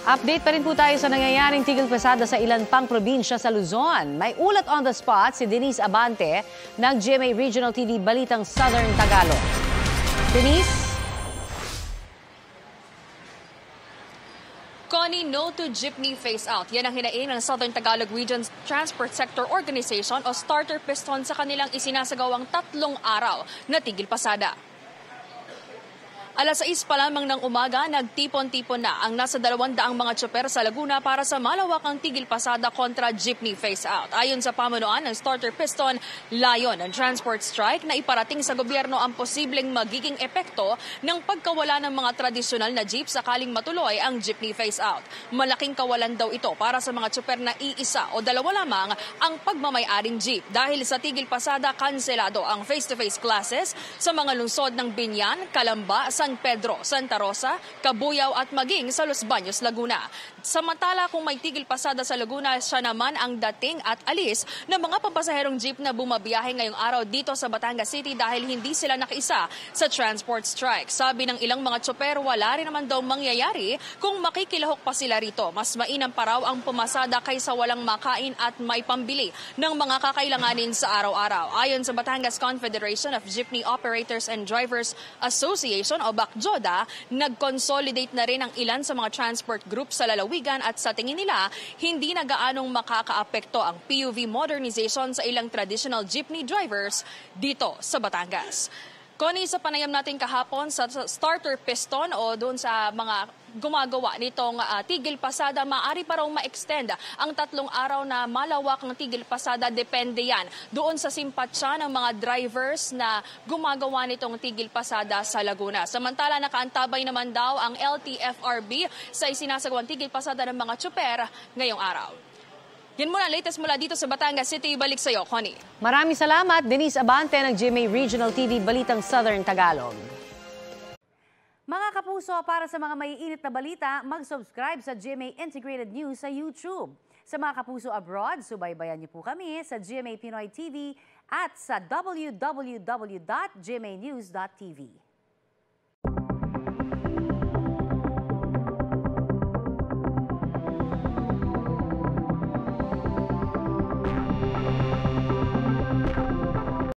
Update pa rin po tayo sa nangyayaring tigil pasada sa ilan pang probinsya sa Luzon. May ulat on the spot si Denise Abante ng GMA Regional TV Balitang Southern Tagalog. Denise? Connie, no to jeepney phase out. Yan ang hinaing ng Southern Tagalog Region's Transport Sector Organization o Starter Piston sa kanilang isinasagawang 3 araw na tigil pasada. Alas 6 pa lamang ng umaga, nagtipon-tipon na ang nasa 200 mga tsoper sa Laguna para sa malawakang tigil pasada kontra jeepney phase-out. Ayon sa pamunuan ng Starter Piston, layon ng transport strike na iparating sa gobyerno ang posibleng magiging epekto ng pagkawala ng mga tradisyonal na jeep sakaling matuloy ang jeepney phase-out. Malaking kawalan daw ito para sa mga tsoper na iisa o dalawa lamang ang pagmamay-aring jeep. Dahil sa tigil pasada, kanselado ang face-to-face classes sa mga lungsod ng Binyan, Calamba, San Pedro, Santa Rosa, Cabuyao at maging sa Los Baños, Laguna. Samantala kung may tigil pasada sa Laguna, siya naman ang dating at alis ng mga pampasaherong jeep na bumabiyahe ngayong araw dito sa Batangas City dahil hindi sila nakaisa sa transport strike. Sabi ng ilang mga tsoper, wala rin naman daw mangyayari kung makikilahok pa sila rito. Mas mainam pa raw ang pumasada kaysa walang makain at may pambili ng mga kakailanganin sa araw-araw. Ayon sa Batangas Confederation of Jeepney Operators and Drivers Association o BACJODA, nag-consolidate na rin ang ilan sa mga transport groups sa lalawigan at sa tingin nila, hindi na gaanong makakaapekto ang PUV modernization sa ilang traditional jeepney drivers dito sa Batangas. Connie, sa panayam natin kahapon sa starter piston o doon sa mga gumagawa nitong tigil pasada, maaari pa raw ma-extend ang 3 araw na malawakang tigil pasada. Depende yan doon sa simpatsya ng mga drivers na gumagawa nitong tigil pasada sa Laguna. Samantala, nakaantabay naman daw ang LTFRB sa isinasagawang tigil pasada ng mga tsoper ngayong araw. Yan muna, latest mula dito sa Batangas City. Balik sa iyo, Connie. Maraming salamat, Denise Abante ng GMA Regional TV Balitang Southern Tagalog. Mga kapuso, para sa mga maiinit na balita, mag-subscribe sa GMA Integrated News sa YouTube. Sa mga kapuso abroad, subaybayan niyo po kami sa GMA Pinoy TV at sa www.gmanews.tv.